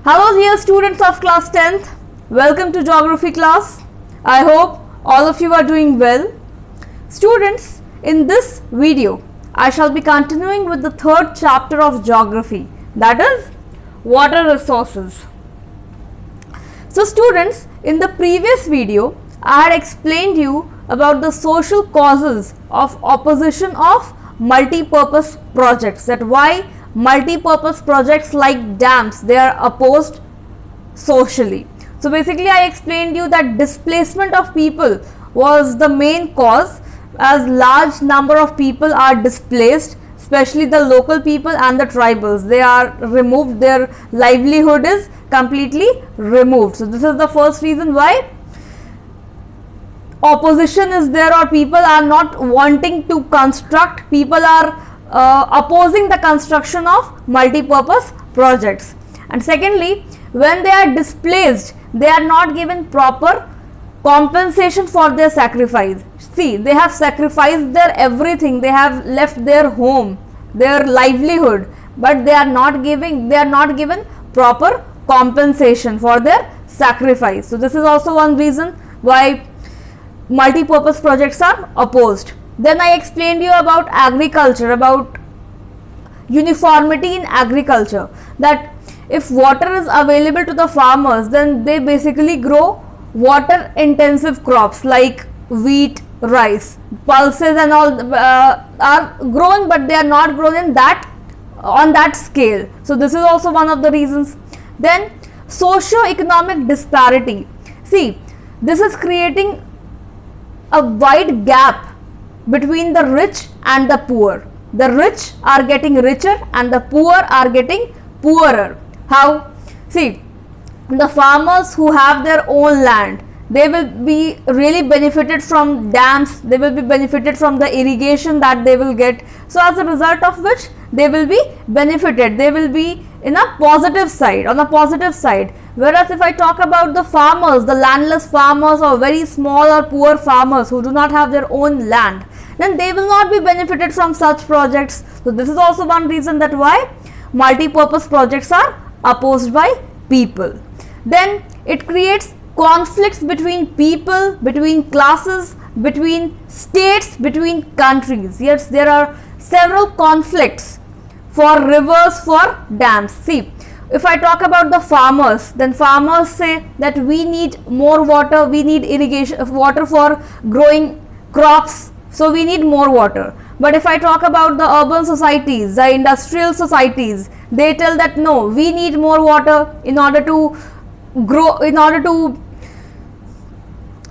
Hello dear students of class 10th, welcome to geography class. I hope all of you are doing well. Students, in this video, I shall be continuing with the third chapter of geography, that is water resources. So students, in the previous video, I had explained you about the social causes of opposition of multi-purpose projects, that why multi-purpose projects like dams, they are opposed socially. So basically I explained you that displacement of people was the main cause, as large number of people are displaced, especially the local people and the tribals. They are removed, their livelihood is completely removed. So this is the first reason why opposition is there, or people are not wanting to construct, people are opposing the construction of multi-purpose projects. And secondly, when they are displaced, they are not given proper compensation for their sacrifice. See, they have sacrificed their everything, they have left their home, their livelihood, but they are not given proper compensation for their sacrifice. So this is also one reason why multi-purpose projects are opposed. Then I explained you about agriculture, about uniformity in agriculture, that if water is available to the farmers, then they basically grow water intensive crops like wheat, rice, pulses and all are grown, but they are not grown in that on that scale. So this is also one of the reasons. Then socio-economic disparity. See, this is creating a wide gap between the rich and the poor. The rich are getting richer and the poor are getting poorer. How? See, the farmers who have their own land, they will be really benefited from dams, they will be benefited from the irrigation that they will get. So as a result of which they will be benefited, they will be in a positive side, on a positive side. Whereas if I talk about the farmers, the landless farmers or very small or poor farmers who do not have their own land, then they will not be benefited from such projects. So this is also one reason that why multi-purpose projects are opposed by people. Then it creates conflicts between people, between classes, between states, between countries. Yes, there are several conflicts for rivers, for dams. See, if I talk about the farmers, then farmers say that we need more water, we need irrigation, water for growing crops, so we need more water. But if I talk about the urban societies, the industrial societies, they tell that no, we need more water in order to grow, in order to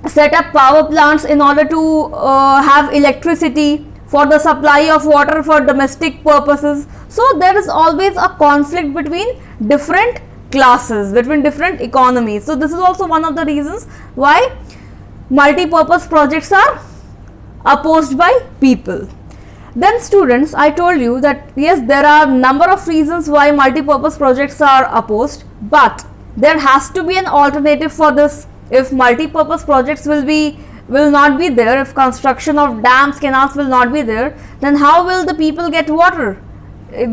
set up power plants, in order to have electricity, for the supply of water for domestic purposes. So there is always a conflict between different classes, between different economies. So this is also one of the reasons why multi-purpose projects are opposed by people. Then students, I told you that yes, there are number of reasons why multi-purpose projects are opposed, but there has to be an alternative for this. If multi-purpose projects will not be there, if construction of dams, canals will not be there, then how will the people get water?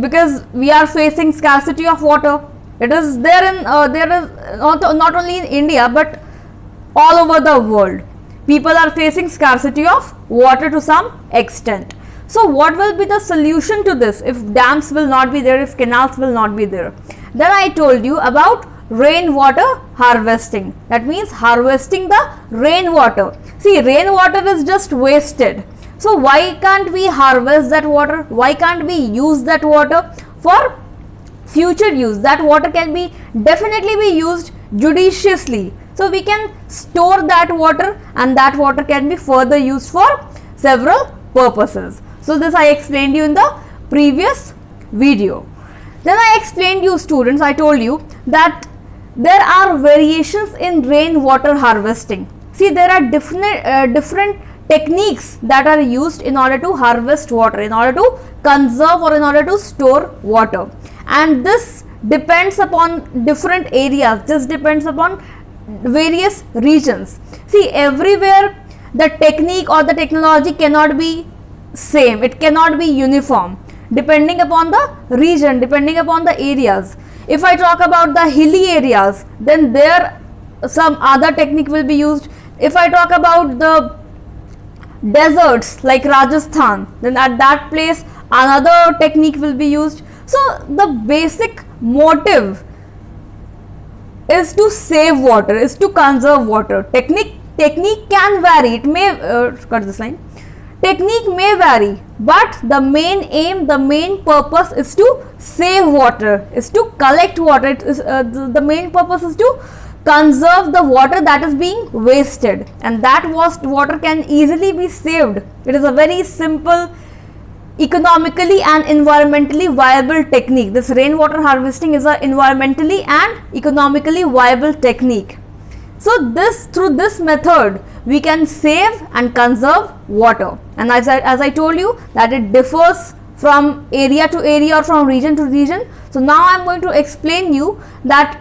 Because we are facing scarcity of water. It is there in there is not only in India but all over the world. People are facing scarcity of water to some extent. So what will be the solution to this if dams will not be there, if canals will not be there? Then I told you about rainwater harvesting. That means harvesting the rainwater. See, rainwater is just wasted. So why can't we harvest that water? Why can't we use that water for future use? That water can be definitely be used judiciously. So we can store that water and that water can be further used for several purposes. So this I explained you in the previous video. Then I explained you students, I told you that there are variations in rainwater harvesting. See, there are different techniques that are used in order to harvest water, in order to conserve or in order to store water. And this depends upon different areas, this depends upon various regions. See, everywhere the technique or the technology cannot be same, it cannot be uniform. depending upon the region, depending upon the areas. If I talk about the hilly areas, then there some other technique will be used. If I talk about the deserts like Rajasthan, then at that place another technique will be used. So the basic motive is to save water, is to conserve water. Technique can vary, it may cut this line. Technique may vary, but the main aim, the main purpose is to save water, is to collect water. It is, the main purpose is to conserve the water that is being wasted, and that water can easily be saved. It is a very simple, economically and environmentally viable technique. This rainwater harvesting is an environmentally and economically viable technique. So through this method we can save and conserve water, and as I told you that it differs from area to area or from region to region. So now I am going to explain you that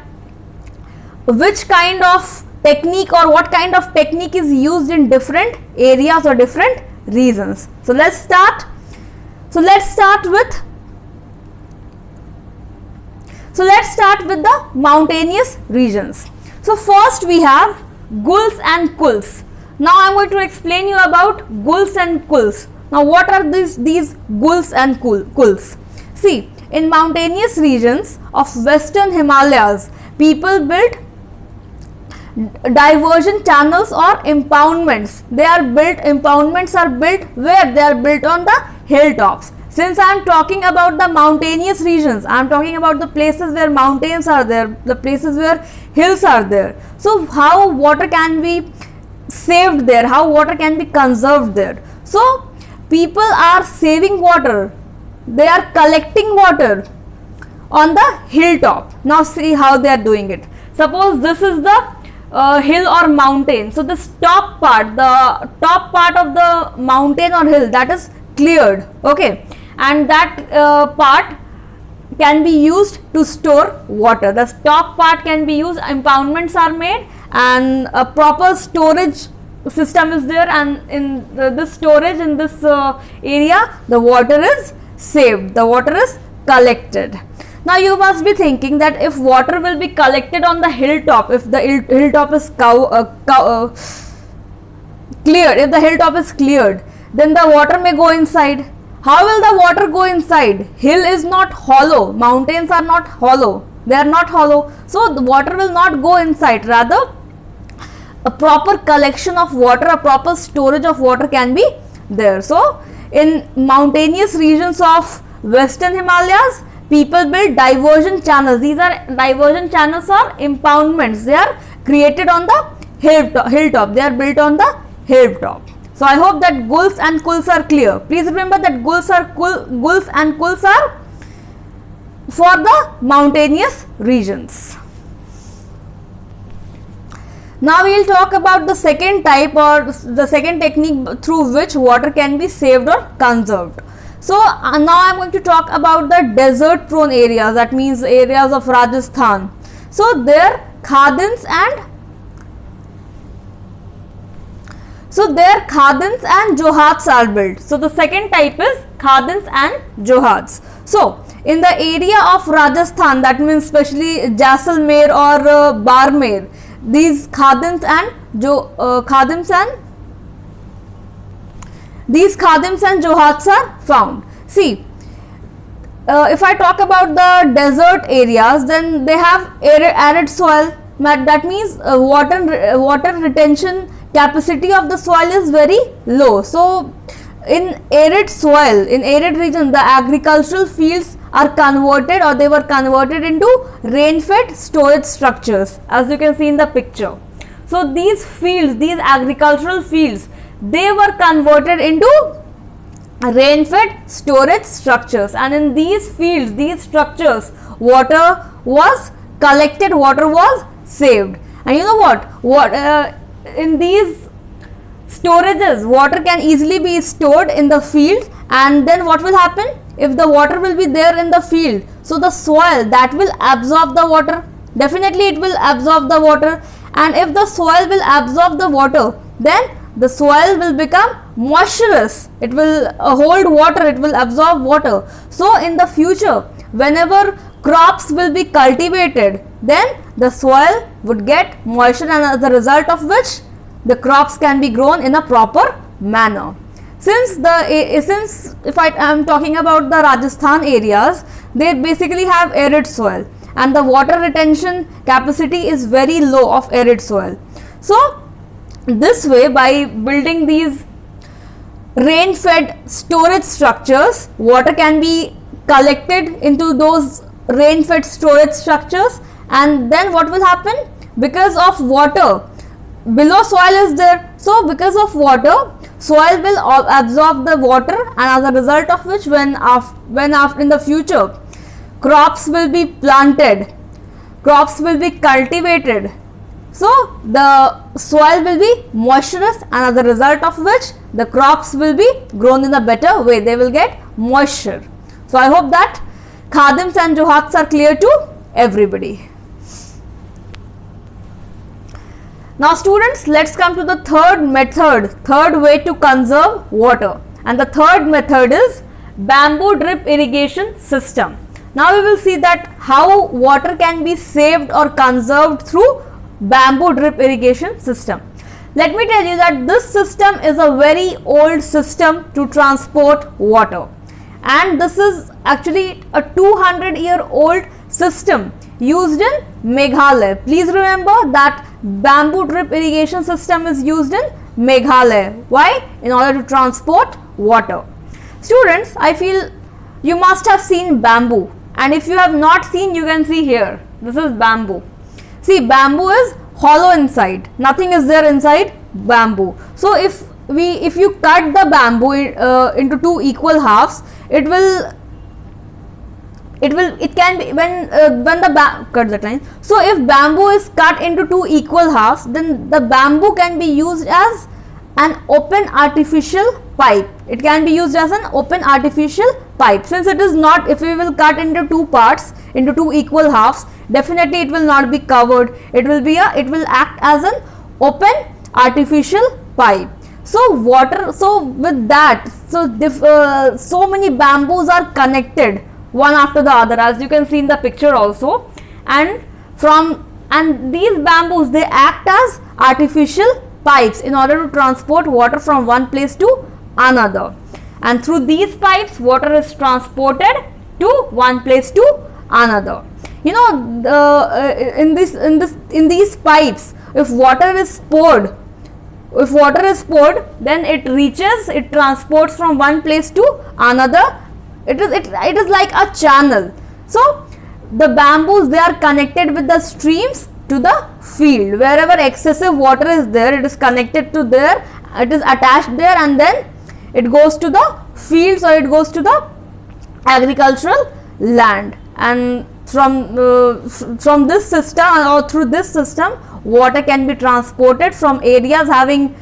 which kind of technique or what kind of technique is used in different areas or different regions. So let's start with the mountainous regions. So first we have gulls and kulls. Now I am going to explain you about gulls and kulls. Now what are these gulls and kulls? See, in mountainous regions of western Himalayas, people built diversion channels or impoundments. Impoundments are built where? They are built on the hilltops. Since I am talking about the mountainous regions, I am talking about the places where mountains are there, the places where hills are there. So how water can be saved there, how water can be conserved there? So people are saving water, they are collecting water on the hilltop. Now see how they are doing it. Suppose this is the hill or mountain. So this top part, the top part of the mountain or hill, that is cleared, okay, and that part can be used to store water. The top part can be used, impoundments are made, and a proper storage system is there, and in this storage, in this area, the water is saved, the water is collected. Now you must be thinking that if water will be collected on the hilltop, if the hilltop is cleared, if the hilltop is cleared, then the water may go inside. How will the water go inside? Hill is not hollow, mountains are not hollow, they are not hollow, so the water will not go inside. Rather, a proper collection of water, a proper storage of water can be there. So in mountainous regions of western Himalayas, people build diversion channels. These are diversion channels or impoundments. They are created on the hilltop. They are built on the hilltop. So I hope that gulls and kulls are clear. Please remember that gulls and kulls are for the mountainous regions. Now we will talk about the second type or the second technique through which water can be saved or conserved. So now I am going to talk about the desert prone areas, that means areas of Rajasthan. So there khadans and johats are built. So the second type is khadans and johats. So in the area of Rajasthan, that means especially Jaisalmer or Barmer, these khadans and johats are found. See, if I talk about the desert areas, then they have arid soil. That means water retention capacity of the soil is very low. So in arid soil, in arid region, the agricultural fields are converted, or they were converted into rain-fed storage structures, as you can see in the picture. So these fields, these agricultural fields, they were converted into rain-fed storage structures, and in these fields, these structures, water was collected, water was saved. And you know what, in these storages, water can easily be stored in the field, and then what will happen? If the water will be there in the field, so the soil that will absorb the water, definitely it will absorb the water, and if the soil will absorb the water, then the soil will become moisturous, it will hold water, it will absorb water. So in the future, whenever crops will be cultivated, then the soil would get moisture, and as a result of which the crops can be grown in a proper manner. Since if I am talking about the Rajasthan areas, they basically have arid soil, and the water retention capacity is very low of arid soil. So this way, by building these rain fed storage structures, water can be collected into those rain fed storage structures, and then what will happen? Because of water, below soil is there, so because of water, soil will absorb the water, and as a result of which, when after in the future crops will be planted, crops will be cultivated, so the soil will be moisturous, and as a result of which the crops will be grown in a better way, they will get moisture. So I hope that khadims and johats are clear to everybody. Now students, let's come to the third way to conserve water, and the third method is bamboo drip irrigation system. Now we will see that how water can be saved or conserved through bamboo drip irrigation system. Let me tell you that this system is a very old system to transport water, and this is actually a 200-year-old system used in Meghalaya. Please remember that bamboo drip irrigation system is used in Meghalaya. Why? In order to transport water. Students, I feel you must have seen bamboo, and if you have not seen, you can see here. This is bamboo. See, bamboo is hollow inside, nothing is there inside bamboo. So if you cut the bamboo into two equal halves, it can be cut the line. So if bamboo is cut into two equal halves, then the bamboo can be used as an open artificial pipe. It can be used as an open artificial pipe. Since it is not, if we will cut into two parts, into two equal halves, definitely it will not be covered. It will act as an open artificial pipe. So with that, so many bamboos are connected one after the other, as you can see in the picture also, and these bamboos, they act as artificial pipes in order to transport water from one place to another, and through these pipes water is transported to one place to another. You know, in these pipes, if water is poured, then it transports from one place to another. It is like a channel. So the bamboos, they are connected with the streams to the field. Wherever excessive water is there, it is connected to there, it is attached there, and then it goes to the fields, or it goes to the agricultural land. And from this system, or through this system, water can be transported from areas having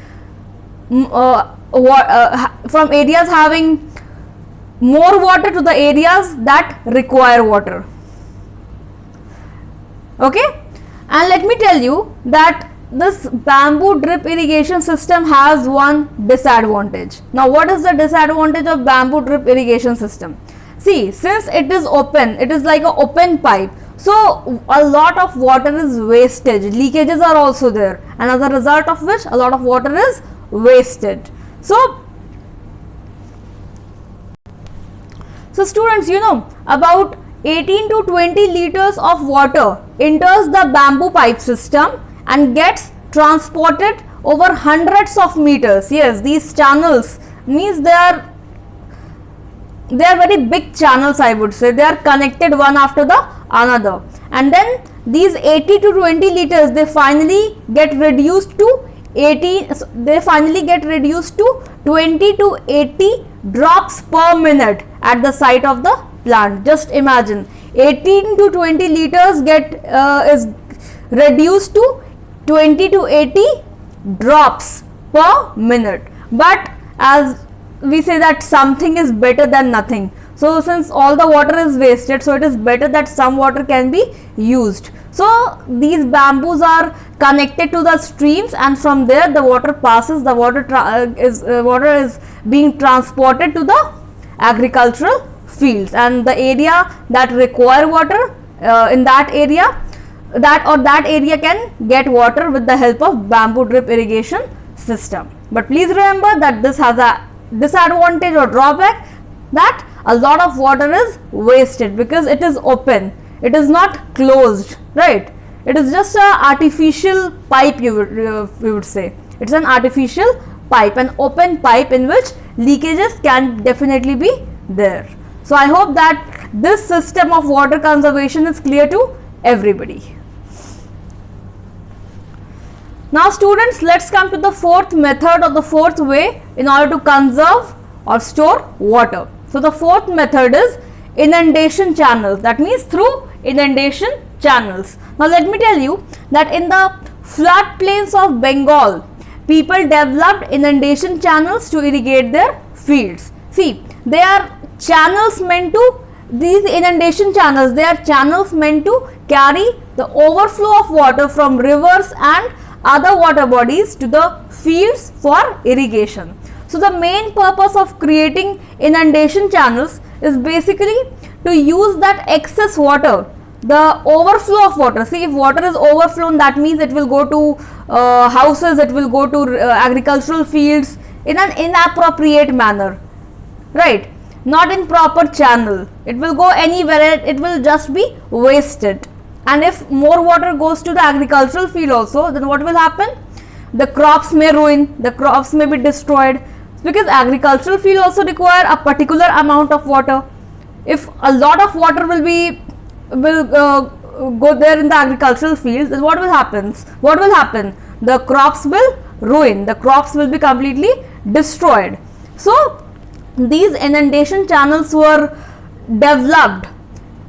more water to the areas that require water. Okay, and let me tell you that this bamboo drip irrigation system has one disadvantage. Now what is the disadvantage of bamboo drip irrigation system? See, since it is open, it is like an open pipe, so a lot of water is wastage, leakages are also there, and as a result of which a lot of water is wasted. So students, you know, about 18 to 20 liters of water enters the bamboo pipe system and gets transported over hundreds of meters. Yes, these channels means they are very big channels, I would say. They are connected one after the another, and then these 80 to 20 liters, they finally get reduced to 20 to 80 drops per minute at the site of the plant. Just imagine, 18 to 20 liters is reduced to 20 to 80 drops per minute. But as we say that something is better than nothing, So since all the water is wasted, so it is better that some water can be used. So these bamboos are connected to the streams, and from there the water passes, the water is being transported to the agricultural fields, and the area that require water in that area, that area can get water with the help of bamboo drip irrigation system. But please remember that this has a disadvantage or drawback, that a lot of water is wasted because it is open, it is not closed, right? It is just a artificial pipe, you would say. It's an artificial pipe, an open pipe in which leakages can definitely be there. So I hope that this system of water conservation is clear to everybody. Now students, let's come to the fourth method or the fourth way in order to conserve or store water. So the fourth method is inundation channels, that means through inundation channels. Now let me tell you that in the floodplains of Bengal, people developed inundation channels to irrigate their fields. See, they are channels meant to, these inundation channels, they are channels meant to carry the overflow of water from rivers and other water bodies to the fields for irrigation. So the main purpose of creating inundation channels is basically to use that excess water, the overflow of water. See, if water is overflown, that means it will go to houses, it will go to agricultural fields in an inappropriate manner, right? Not in proper channel. It will go anywhere, it will just be wasted. And if more water goes to the agricultural field also, then what will happen? The crops may ruin, the crops may be destroyed, because agricultural field also require a particular amount of water. If a lot of water will go there in the agricultural field, then what will happen? The crops will ruin, the crops will be completely destroyed. So these inundation channels were developed,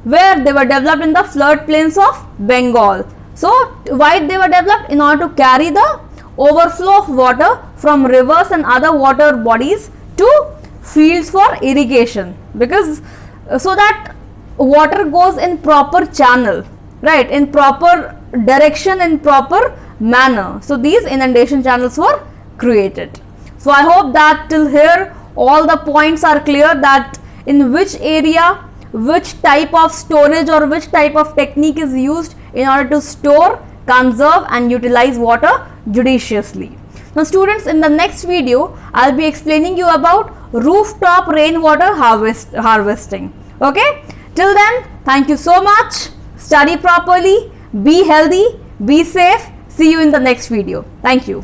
where they were developed in the floodplains of Bengal. So why they were developed? In order to carry the overflow of water from rivers and other water bodies to fields for irrigation, because so that water goes in proper channel, right, in proper direction, in proper manner. So these inundation channels were created. So I hope that till here all the points are clear, that in which area which type of storage or which type of technique is used in order to store, conserve and utilize water judiciously. Now students, in the next video I will be explaining you about rooftop rainwater harvesting. Okay, till then, thank you so much. Study properly, be healthy, be safe. See you in the next video. Thank you.